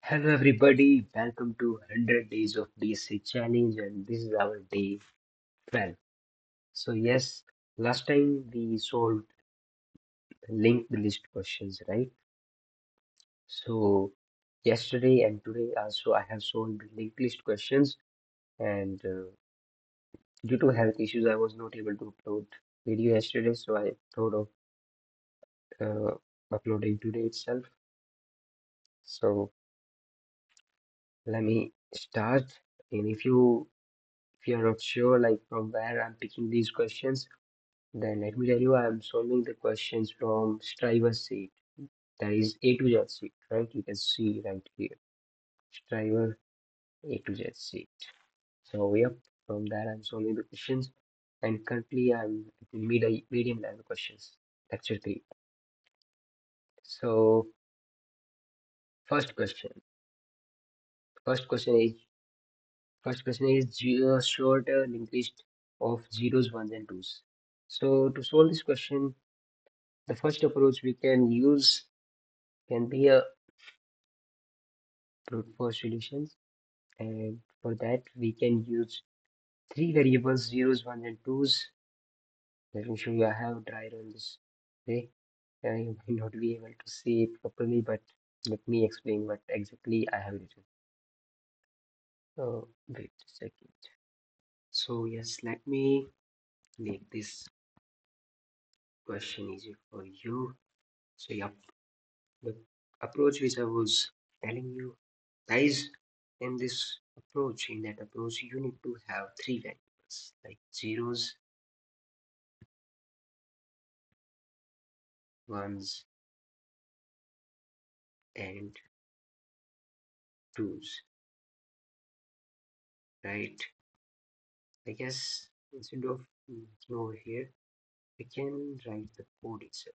Hello everybody, welcome to 100 Days of DC Challenge and this is our day 12. So yes, last time we solved linked list questions, right? So yesterday and today also I have solved linked list questions and due to health issues I was not able to upload video yesterday so I thought of uh, uploading today itself. So let me start and if you're not sure like from where I'm picking these questions. Then let me tell you, I am solving the questions from Striver sheet. That is A to Z sheet, right? You can see right here, Striver A to Z sheet. So yep, from that I'm solving the questions, and currently I'm in medium level questions, lecture three. So first question, first question is short linked list of zeros, ones, and twos. So to solve this question, the first approach we can use can be a brute force solutions. And for that, we can use three variables, zeros, ones, and twos. Let me show you. I have tried on this way. You may not be able to see it properly, but let me explain what exactly I have written. Wait a second. So yes, let me make this question easy for you. So yep, the approach which I was telling you, guys, in that approach, you need to have three variables like zeros, ones, and twos, right? I guess instead of looking over here, we can write the code itself.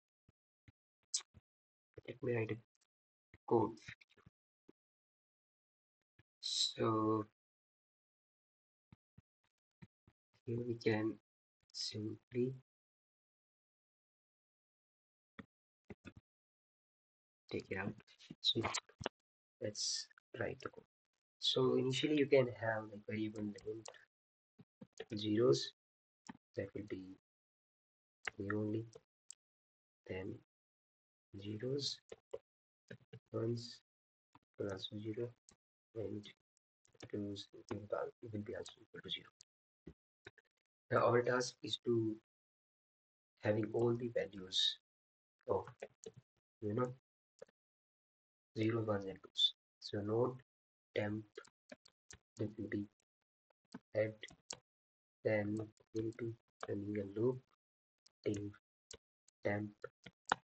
Let me write a code. So here we can simply take it out. So let's write the code. So initially you can have like variable named zeros, that will be the only, then zeros, ones will also zero, and twos will be also equal to zero. Now our task is to having all the values of you know 0, 1, and 2s. So node temp that will be head, then will be running a loop till temp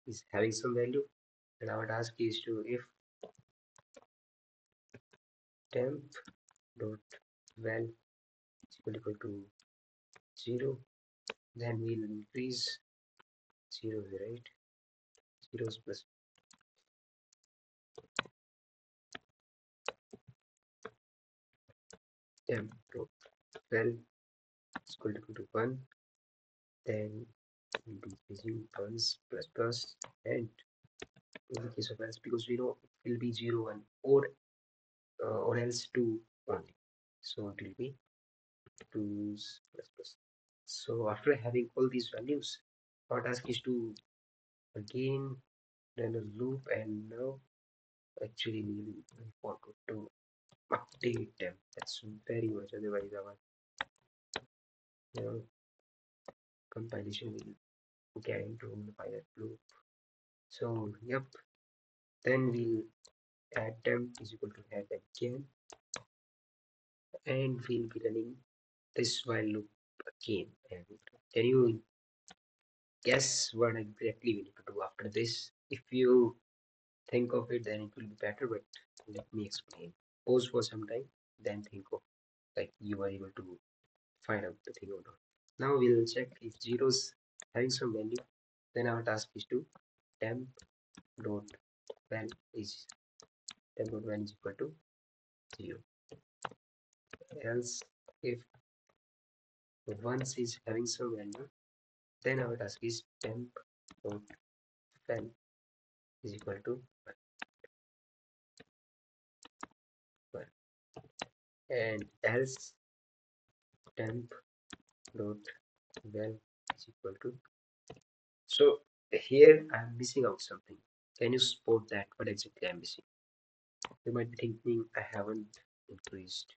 is having some value, and our task is to if temp dot val is equal to 0, then we'll increase zeros, right? Zeros plus temp dot val is equal to 1, then we'll be increasing ones plus and in the case of else because we know it will be 0 1 or else 2 only, so it will be 2's plus plus. So after having all these values, our task is to again run a loop, and now actually we forgot to update them. That's very much, otherwise our you know compilation will get into by that loop. So yep, then we'll add them is equal to head again, and we'll be running this while loop again. And can you guess what exactly we need to do after this? If you think of it, then it will be better, but let me explain. Pause for some time, then think of like you are able to find out the thing or not. Now we'll check if zeros having some value, then our task is to temp dot val is temp dot val is equal to 0. Else if once is having some value, then our task is temp dot val is equal to 1. and else temp dot well is equal to. So here I'm missing out something. Can you spot that? What exactly I'm missing? You might be thinking I haven't increased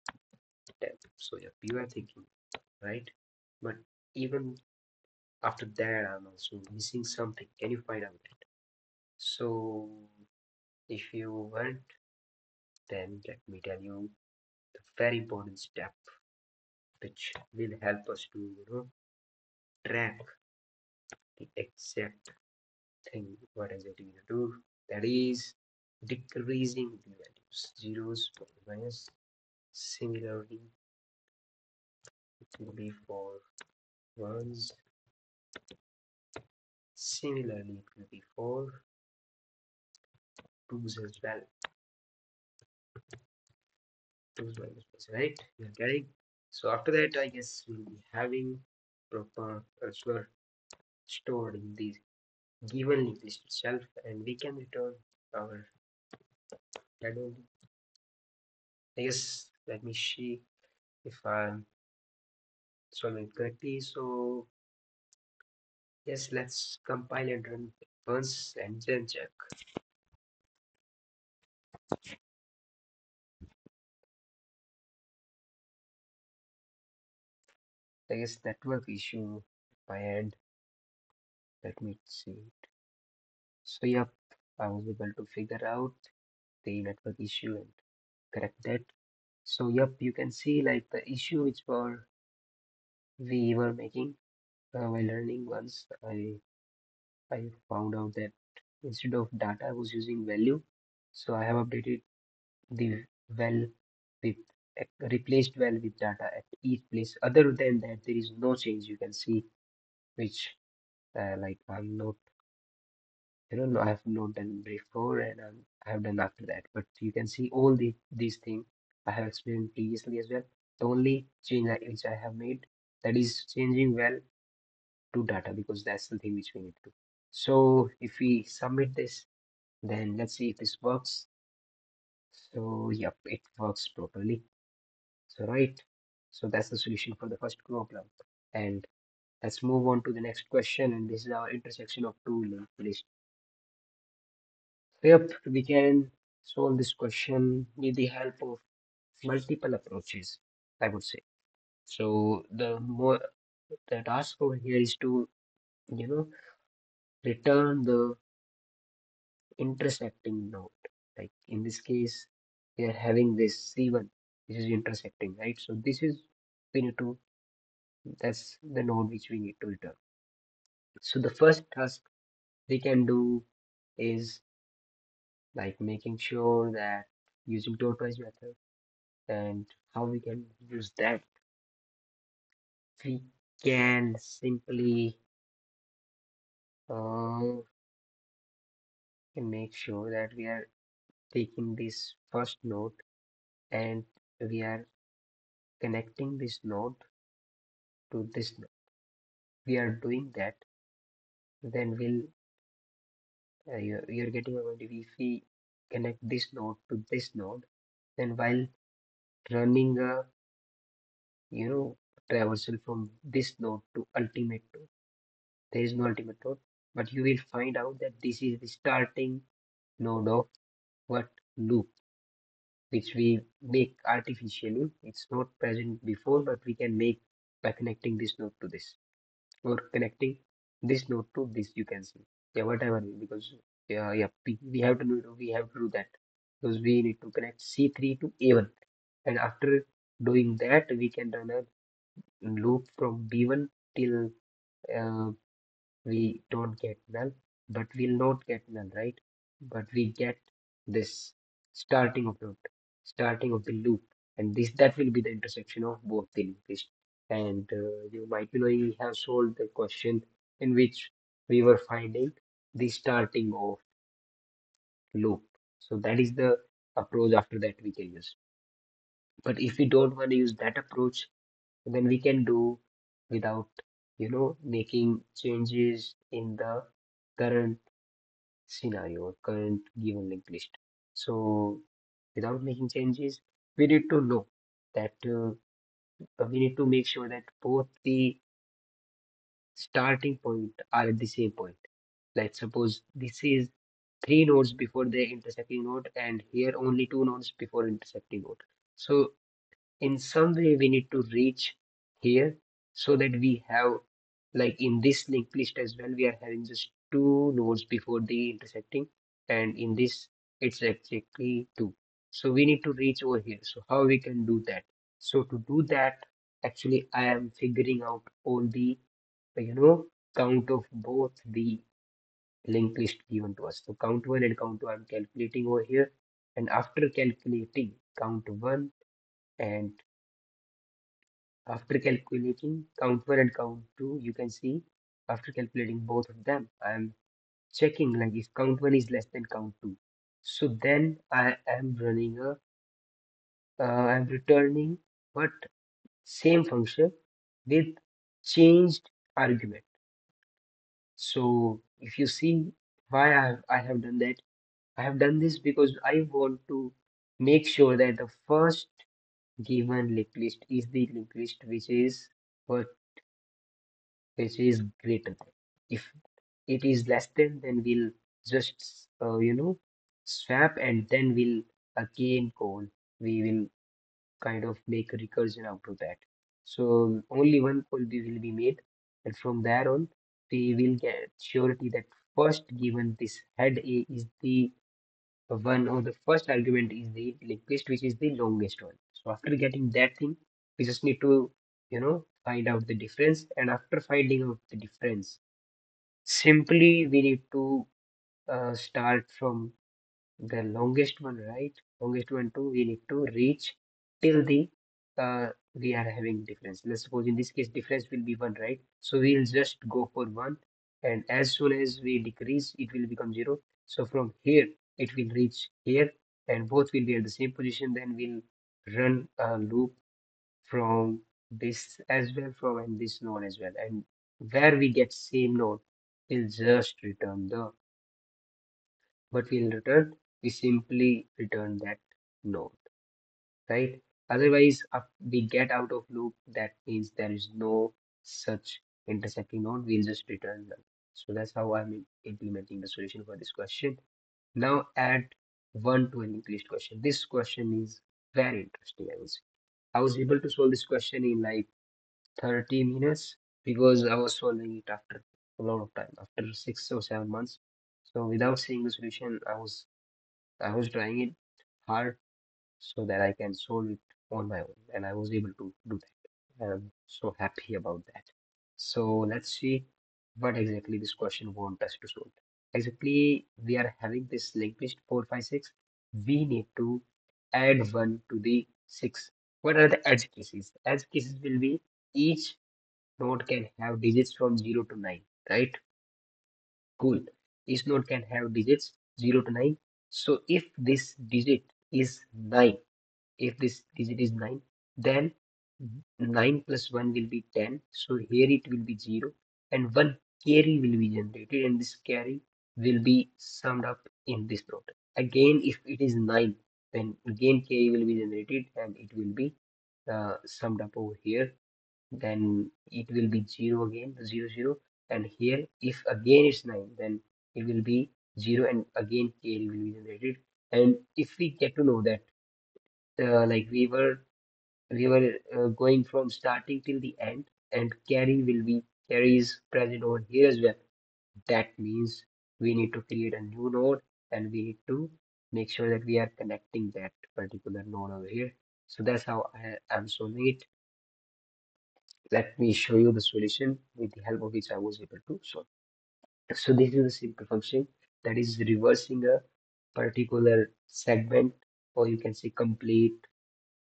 temp. So yeah, you are thinking, right? But even after that, I'm also missing something. Can you find out that? So if you want, then let me tell you the very important step which will help us to, track the exact thing what exactly we do. That is decreasing the values. Zeros for minus. Similarly, it will be for ones. Similarly, it will be for twos as well. Twos minus plus, right? You're getting. So after that, I guess we'll be having proper answer stored in the given linked list itself, and we can return our add-on. I guess let me see if I'm solving it correctly. So yes, let's compile and run it once and then check. I guess network issue by end. Let me see it. So yep, I was able to figure out the network issue and correct that. So yep, you can see like the issue which we were making while learning once I found out that instead of data I was using value. So I have updated the well with replaced well with data at each place. Other than that, there is no change you can see, which like I'm not, I have not done before and I have done after that. But you can see all these things I have explained previously as well. The only change which I have made, that is changing well to data, because that's the thing which we need to. So if we submit this, then let's see if this works. So yep, it works properly. So right, so that's the solution for the first problem. And let's move on to the next question. And this is our intersection of two linked lists. So yep, we can solve this question with the help of multiple approaches, I would say. So the task over here is to, you know, return the intersecting node. Like in this case, we are having this C1, this is intersecting, right? So this is, we need to, that's the node which we need to return. So the first task we can do is like making sure that using tortoise method, and how we can use that, we can simply uh, can make sure that we are taking this first node and we are connecting this node to this node. We are doing that, then you're getting a point. If we connect this node to this node, then while running a traversal from this node to ultimate node, there is no ultimate node, but you will find out that this is the starting node of what loop, which we make artificially. It's not present before, but we can make by connecting this node to this, or connecting this node to this, you can see. Yeah, whatever, because yeah, we have to do that, because we need to connect C3 to A1, and after doing that we can run a loop from B1 till uh, we don't get null, but we'll not get null, right? But we get this starting of node, starting of the loop, and this that will be the intersection of both the linked list. And you might be knowing we have solved the question in which we were finding the starting of loop. So that is the approach after that we can use. But if we don't want to use that approach, then we can do without, making changes in the current scenario or current given linked list. So without making changes, we need to know. that we need to make sure that both the starting point are at the same point. Like suppose this is three nodes before the intersecting node, and here only two nodes before intersecting node. So in some way we need to reach here so that we have, like in this linked list as well, we are having just two nodes before the intersecting, and in this it's exactly two. So we need to reach over here. So how we can do that? So to do that, actually I am figuring out all the, you know, count of both the linked list given to us. So count one and count two I'm calculating over here, and after calculating count one and after calculating count 1 and count 2, you can see after calculating both of them, I am checking like if count 1 is less than count 2. So then I am running I'm returning what same function with changed argument. So if you see why I have done that, I have done this because I want to make sure that the first given linked list is the linked list what which is greater than. If it is less than, then we'll just swap, and then we'll again call. We will kind of make a recursion out of that. So only one call will be made, and from there on, we will get surety that first given this head A is the one, or the first argument is the linked list, which is the longest one. So after getting that thing, we just need to, find out the difference, and after finding out the difference, simply we need to start from the longest one, right? Longest one to we need to reach till the we are having difference. Let's suppose in this case difference will be one, right? So we'll just go for one, and as soon as we decrease, it will become zero. So from here it will reach here, and both will be at the same position. Then we'll run a loop from this as well, from and this node as well, and where we get same node, we'll just return the what we'll return, we simply return that node, right? Otherwise, if we get out of loop, that means there is no such intersecting node, we'll just return none. So that's how I'm implementing the solution for this question. Now add one to a linked list question. This question is very interesting, I would say. I was able to solve this question in like 30 minutes because I was solving it after a lot of time, after 6 or 7 months. So without seeing the solution, I was trying it hard so that I can solve it on my own, and I was able to do that. I'm so happy about that. So let's see what exactly this question wants us to solve. Exactly, we are having this linked list 4, 5, 6. We need to add one to the six. What are the edge cases? Edge cases will be each node can have digits from 0 to 9, right? Cool. Each node can have digits 0 to 9. So if this digit is 9, if this digit is 9, then 9 plus 1 will be 10. So here it will be 0, and one carry will be generated, and this carry will be summed up in this node. Again, if it is 9, then again carry will be generated, and it will be summed up over here. Then it will be 0 again, 0, 0. And here, if again it's 9, then it will be 0, and again carry will be generated. And if we get to know that like we were going from starting till the end, and carry is present over here as well. That means we need to create a new node, and we need to make sure that we are connecting that particular node over here. So that's how I am solving it. Let me show you the solution with the help of which I was able to solve. So this is a simple function that is reversing a particular segment, or you can say complete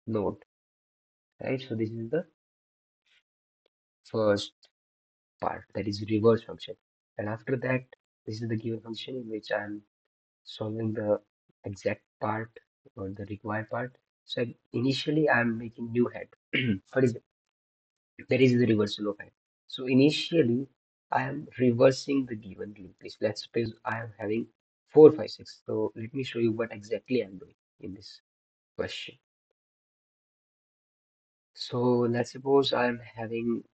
node, right? So this is the first part, that is reverse function. And after that, this is the given function in which I'm solving the exact part or the required part. So initially I'm making new head. What is it? That is the reversal of head. So initially I am reversing the given linked list. Let's suppose I am having 4, 5, 6. So let me show you what exactly I'm doing in this question. So let's suppose I'm having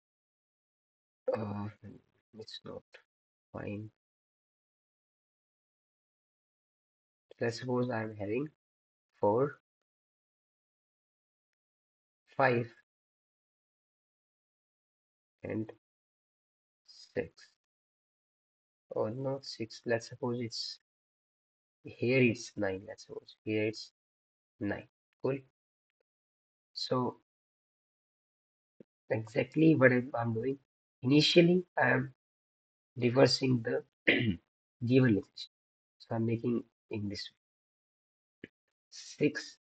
uh it's not fine. Let's suppose I'm having 4, 5, and 6. Or not 6. Let's suppose it's here it's 9. Let's suppose here it's 9. Cool. So exactly what I'm doing. Initially, I'm reversing the given list. So I'm making in this 6,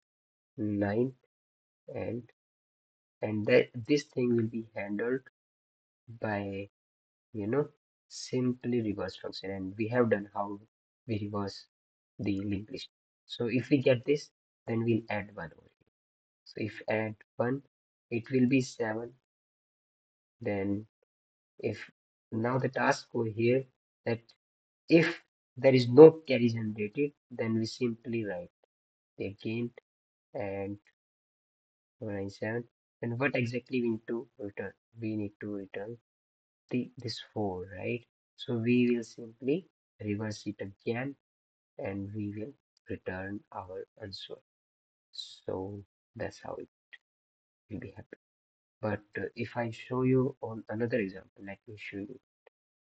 9, and that this thing will be handled by simply reverse function, and we have done how we reverse the linked list. So if we get this, then we'll add 1 over here. So if add 1, it will be 7. Then if now the task over here that if there is no carry generated, then we simply write again and 97. And what exactly we need to return? We need to return this 4, right? So we will simply reverse it again and we will return our answer. So that's how it will be happen. But if I show you on another example, let me show you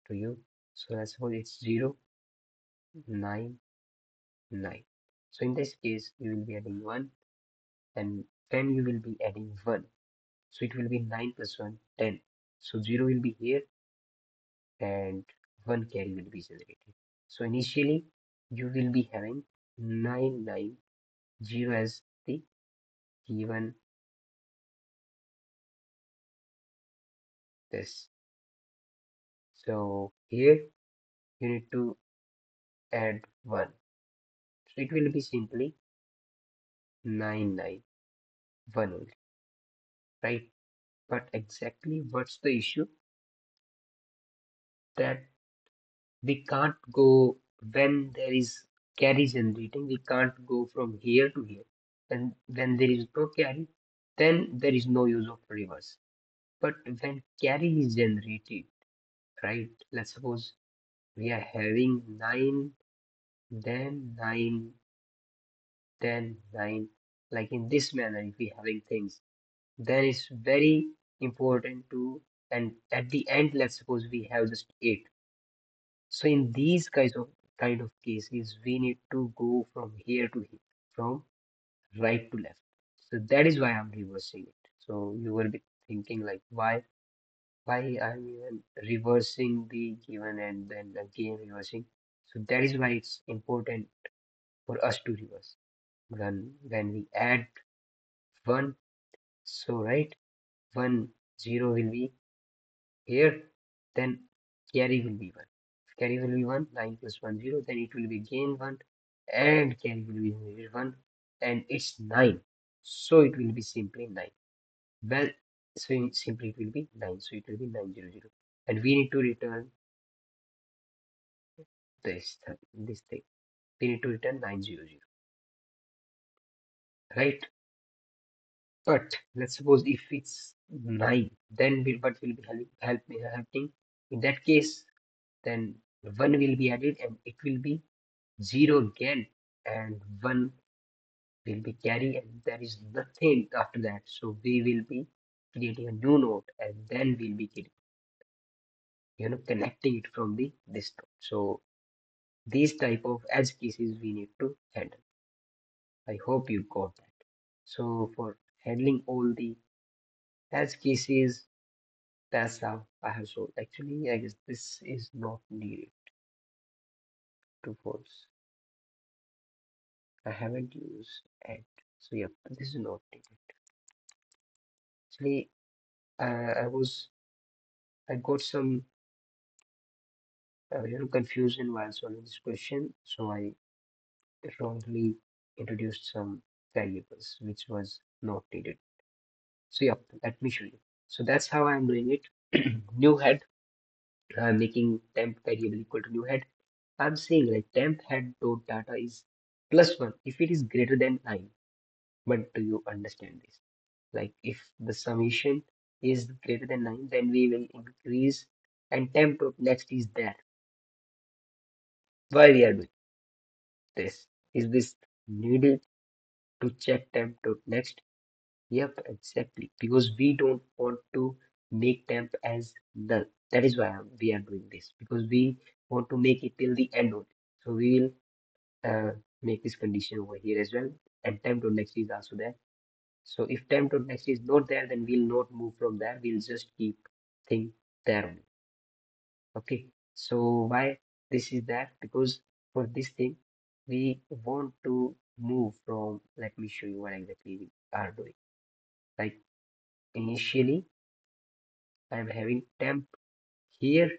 to you. So let's suppose it's 0, 9, 9. So in this case, you will be adding 1, and then you will be adding 1. So it will be 9 plus 1, 10. So 0 will be here and 1 carry will be generated. So initially, you will be having 990 as the given this. So here you need to add 1. So it will be simply 991 only, right? But exactly what's the issue? That we can't go when there is carry generating, we can't go from here to here. And when there is no carry, then there is no use of reverse. But when carry is generated, right? Let's suppose we are having 9, then 9, then 9. Like in this manner, if we having things, then it's very important to, and at the end, let's suppose we have just 8. So in these kind of cases, we need to go from here to here, from right to left. So that is why I'm reversing it. So you will be thinking like, why I'm even reversing the given and then again reversing. So that is why it's important for us to reverse. When we add 1, so right, 1, 0 will be here, then carry will be 1. If carry will be 1, 9 plus 1, 0, then it will be again 1, and carry will be 1, and it's 9. So it will be simply 9. Well, so simply it will be 9. So it will be 900. And we need to return this thing. We need to return 900, right? But let's suppose if it's 9, then what will be happening? In that case, then 1 will be added and it will be 0 again, and 1 will be carry, and there is nothing after that. So we will be creating a new node and then we'll be connecting it from the this node. So these type of edge cases we need to handle. I hope you got that. So for handling all the edge cases, that's how I have solved. Actually, I guess this is not needed to force. I haven't used it. So yeah, this is not needed. Actually, I got some confusion while solving this question. So I wrongly introduced some variables which was not needed. So yeah, let me show you. So that's how I'm doing it. New head, I'm making temp variable equal to new head. I'm saying like temp head dot data is +1 if it is greater than 9. But do you understand this? Like if the summation is greater than 9, then we will increase and temp dot next is there. Why we are doing this? Is this needed to check temp dot next? Yep, exactly. Because we don't want to make temp as null. That is why we are doing this. Because we want to make it till the end only. So we will make this condition over here as well. And temp dot next is also there. So if temp dot next is not there, then we'll not move from there. We'll just keep thing there only. Okay. So why this is that? Because for this thing, we want to move from, let me show you what exactly we are doing. Like initially, I'm having temp here,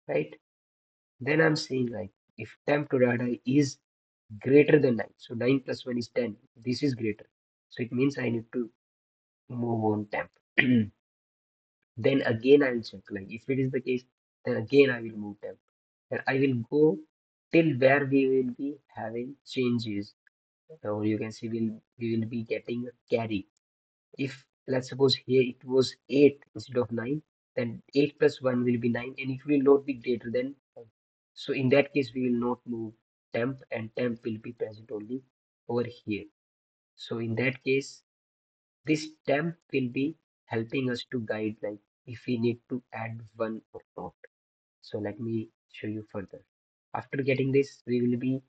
right? Then I'm saying like if temp to data is greater than 9, so 9 plus 1 is 10. This is greater. So it means I need to move on temp. Then again I will check. Like if it is the case, then again I will move temp. And I will go till where we will be having changes. Or you can see we will be getting a carry. If let's suppose here it was 8 instead of 9, then 8 plus 1 will be 9 and it will not be greater than 1. So in that case, we will not move temp and temp will be present only over here. So in that case, this temp will be helping us to guide like if we need to add 1 or not. So let me show you further. After getting this, we will be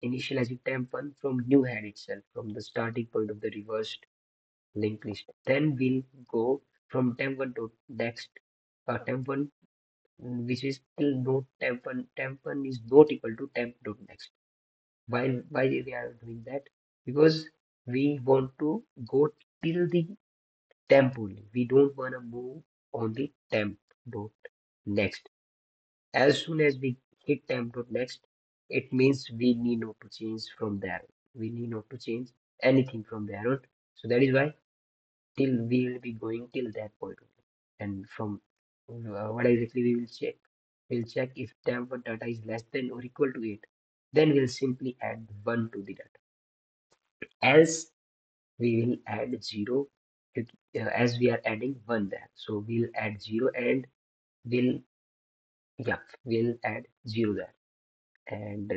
initializing temp 1 from new head itself, from the starting point of the reversed linked list. Then we'll go from temp1 to next temp1 which is still not temp1. Temp1 is not equal to temp dot next. Why we are doing that? Because we want to go till the temp only. We don't want to move on the temp dot next. As soon as we hit temp dot next, it means we need not to change from there. We need not to change anything from there on. So that is why till we will be going till that point only. And from what exactly we will check? We'll check if temp1 data is less than or equal to 8. Then we'll simply add 1 to the data. Else we will add 0 as we are adding 1 there. So we'll add 0 and we'll, yeah, we'll add 0 there. And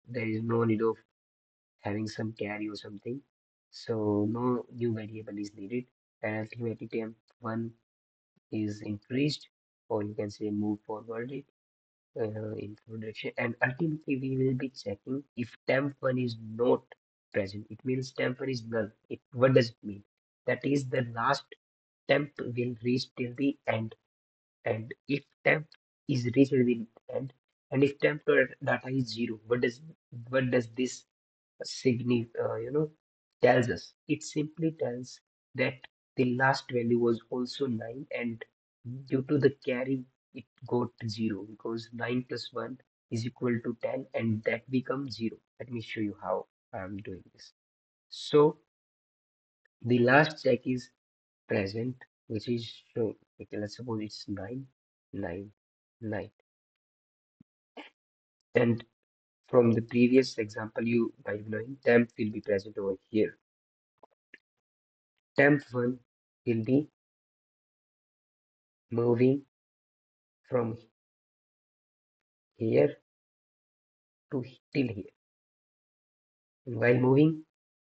there is no need of having some carry or something. So no new variable is needed. And ultimately temp1 is increased, or you can say move forward it in direction. And ultimately, we will be checking if temp1 is not present. It means temp1 is null. What does it mean? That is the last temp will reach till the end. And if temp is reached till the end, and if temp data is 0, what does this tells us? It simply tells that the last value was also 9 and due to the carry it got 0 because 9 plus 1 is equal to 10 and that becomes 0. Let me show you how I'm doing this. So the last check is present, which is shown. Okay, let's suppose it's 9, 9, 9. And from the previous example, you might be knowing temp will be present over here. Temp1 will be moving from here to till here. And while moving,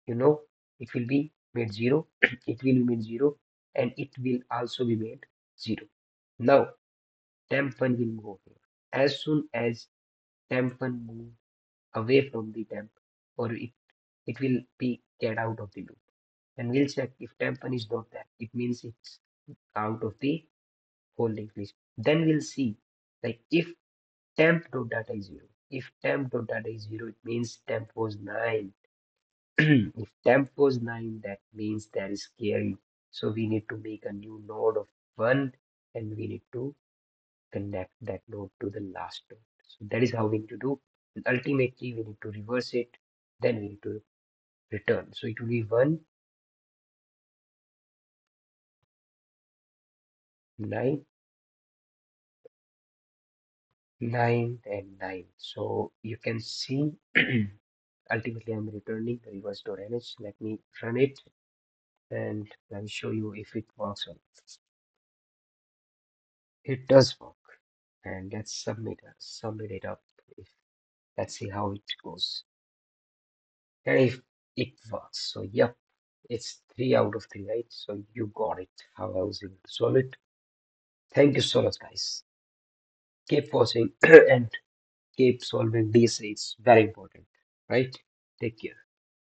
you know, it will be made 0, it will be made 0, and it will also be made 0. Now, temp1 will move here. As soon as temp1 move away from the temp, or it will be get out of the loop. And we'll check if temp1 is not there. It means it's out of the whole linked list. Then we'll see like if temp dot data is 0. If temp dot data is 0, it means temp was 9. If temp was 9, that means there is carry. So we need to make a new node of 1 and we need to connect that node to the last node. So that is how we need to do. And ultimately, we need to reverse it. Then we need to return. So it will be 1, 9, 9, and 9. So you can see ultimately I'm returning the reverse.nh. Let me run it. and let me show you if it works or not. It does work, and let's submit it up. If, let's see how it goes. And if it works, so yep, it's 3 out of 3, right? So you got it. How I was able to solve it. Thank you so much, guys. Keep watching and keep solving these. It's very important, right? Take care.